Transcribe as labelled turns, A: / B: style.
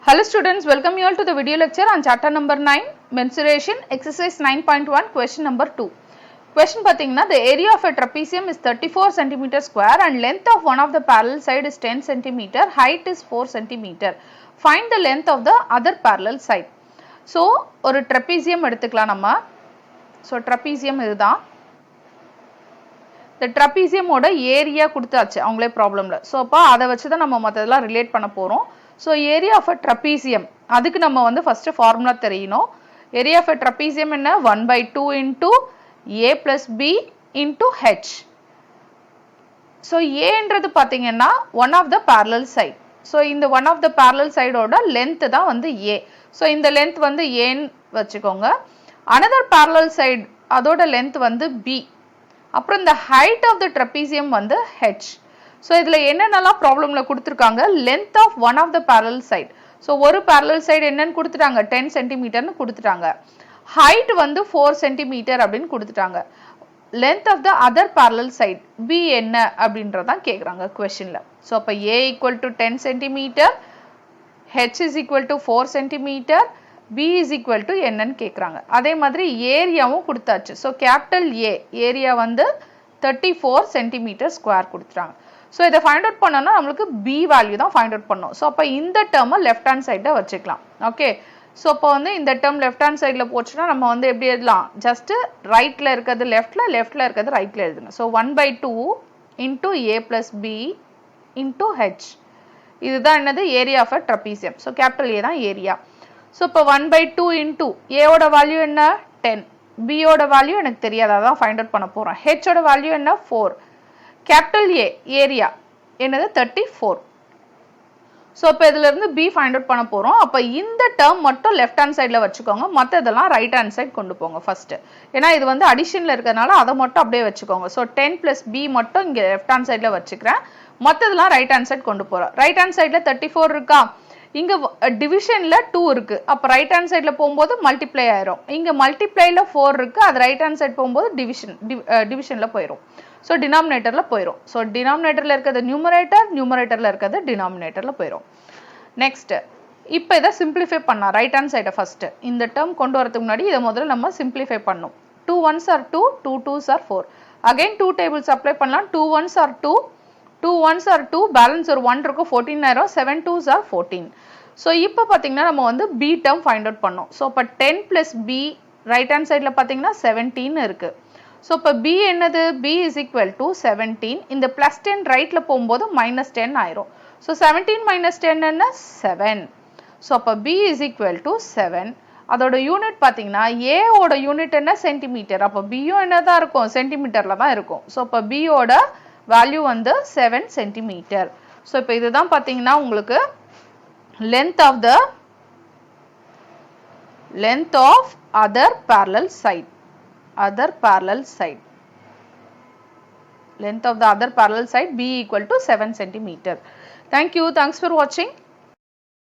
A: Hello students, welcome you all to the video lecture on chapter number 9, mensuration, exercise 9.1, question number 2. Question pathina, the area of a trapezium is 34 cm square and length of one of the parallel side is 10 cm, height is 4 cm. Find the length of the other parallel side. So, ஒரு trapezium எடுத்துக்கலாம் நம்ம. So, trapezium இதுதான். The trapezium ஓட area கொடுத்தாச்சு அவங்களே ப்ராப்ளம்ல. So அப்போ அதை வச்சு தான் நம்ம மற்றதெல்லாம் ரிலேட் பண்ண போகிறோம். So area of a trapezium அதுக்கு நம்ம வந்து ஃபர்ஸ்ட் ஃபார்முலா தெரியணும். ஏரியா ஆஃப் அ trapezium என்ன 1/2 இன்டூ ஏ plus B into h. So ஏன்றது பார்த்தீங்கன்னா one of the parallel side. So இந்த ஒன் ஆஃப் த பேரலல் சைடோட லென்த் தான் வந்து ஏ. ஸோ இந்த லென்த் வந்து ஏன்னு வச்சுக்கோங்க. அனதர் பேரலல் சைடு அதோட லென்த் வந்து பி. அப்புறம் இந்த height of the trapezium வந்து h. ஸோ இதில் என்னென்னலாம் ப்ராப்ளம்ல கொடுத்துருக்காங்க, length of one of the parallel side. So ஒரு பேரலல் சைடு என்னன்னு கொடுத்துட்டாங்க 10 சென்டிமீட்டர்னு கொடுத்துட்டாங்க. ஹைட் வந்து 4 சென்டிமீட்டர் அப்படின்னு கொடுத்துட்டாங்க. Length of the other parallel side b என்ன அப்படின்றதான் கேட்குறாங்க கொஸ்டின்ல. ஸோ அப்போ a equal to 10 centimetre, h is equal to 4 centimetre, B is equal to என்னன்னு கேட்குறாங்க. அதே மாதிரி ஏரியாவும் கொடுத்தாச்சு. ஸோ கேபிட்டல் ஏ ஏரியா வந்து 34 சென்டிமீட்டர் ஸ்கொயர் கொடுத்துட்டாங்க. ஸோ இதை ஃபைண்ட் அவுட் பண்ணோம்னா நம்மளுக்கு B வேல்யூ தான் ஃபைண்ட் அவுட் பண்ணணும். ஸோ அப்போ இந்த டேர்மை லெஃப்ட் ஹேண்ட் சைடில் வச்சுக்கலாம். ஓகே, ஸோ அப்போ வந்து இந்த டேர்ம் லெஃப்ட் ஹேண்ட் சைடில் போச்சுன்னா நம்ம வந்து எப்படி எழுதலாம், ஜஸ்ட் ரைட்டில் இருக்கிறது லெஃப்டில் இருக்கிறது ரைட்டில் எழுதுங்க. ஸோ 1/2 இன்டூ ஏ பிளஸ் பி இன்டூ ஹெச். இதுதான் என்னது area of a trapezium. So capital A தான் ஏரியா. ஸோ இப்போ 1/2 இன்டூ ஏவோட வேல்யூ என்ன 10, பியோட வேல்யூ எனக்கு தெரியாது, அதான் ஃபைண்ட் அவுட் பண்ண போகிறோம். ஹெச்சோட வேல்யூ என்ன 4, கேபிட்டல் ஏ ஏரியா என்னது 34. ஸோ இப்போ இதுல இருந்து பி ஃபைண்ட் அவுட் பண்ண போகிறோம். அப்போ இந்த டேர்ம் மட்டும் லெஃப்ட் ஹேண்ட் சைடில் வச்சுக்கோங்க, மற்றதெல்லாம் ரைட் ஹேண்ட் சைட் கொண்டு போங்க ஃபர்ஸ்ட். ஏன்னா இது வந்து அடிஷனில் இருக்கிறதுனால அதை மட்டும் அப்படியே வச்சுக்கோங்க. ஸோ 10 பிளஸ் பி மட்டும் இங்கே லெஃப்ட் ஹேண்ட் சைடில் வச்சுக்கிறேன், மற்றதெல்லாம் ரைட் ஹேண்ட் சைட் கொண்டு போகிறோம். ரைட் ஹேண்ட் சைடில் 34 இருக்கா, இங்க டிவிஷன்ல 2 இருக்கு, அப்ப ரைட் ஹேண்ட் சைடுல போகும்போது மல்டிப்ளை ஆயிரும். இங்க மல்டிப்ளைல 4 இருக்கு, அது ரைட் ஹேண்ட் சைடு போகும்போது டிவிஷன்ல போயிடும். ஸோ டினாமினேட்டர்ல போயிடும். ஸோ டினாமினேட்டர்ல இருக்கிறது நியூமரேட்டர், நியூமரேட்டர்ல இருக்கிறது டினாமினேட்டர்ல போயிடும். நெக்ஸ்ட் இப்போ இதை சிம்பிளிஃபை பண்ணலாம். ரைட் ஹேண்ட் சைடை ஃபர்ஸ்ட் இந்த டேர்ம் கொண்டு வரதுக்கு முன்னாடி இதை முதல்ல நம்ம சிம்பிளிஃபை பண்ணணும். 2 1s are 2, 2 2s are 4. Again 2 tables apply பண்ணலாம். 2 1s are 2, 2 1s are 2, balance ஒரு 1 இருக்கும், 14 ஆயிரும். 7 2s are 14. ஸோ இப்போ பார்த்தீங்கன்னா நம்ம வந்து பி டேர்ம் ஃபைண்ட் அவுட் பண்ணோம். ஸோ இப்போ 10 பிளஸ் பி ரைட் ஹேண்ட் சைடில் பார்த்தீங்கன்னா 17 இருக்கு. ஸோ இப்போ பி என்னது, பி இஸ் ஈக்குவல் டு 17. இந்த பிளஸ் 10 ரைட்ல போகும்போது மைனஸ் 10 ஆயிரும். ஸோ 17 மைனஸ் 10 என்ன 7. ஸோ அப்போ பி இஸ் ஈக்குவல் டு 7. அதோட யூனிட் பார்த்தீங்கன்னா ஏவோட யூனிட் என்ன சென்டிமீட்டர், அப்போ பியும் என்னதான் இருக்கும் சென்டிமீட்டர்ல தான் இருக்கும். ஸோ இப்போ பியோட வேல்யூ வந்து 7 சென்டிமீட்டர். ஸோ இப்போ இதுதான் பார்த்தீங்கன்னா உங்களுக்கு length of other parallel side. Length of the other parallel side B equal to 7 centimeter. Thank you. Thanks for watching.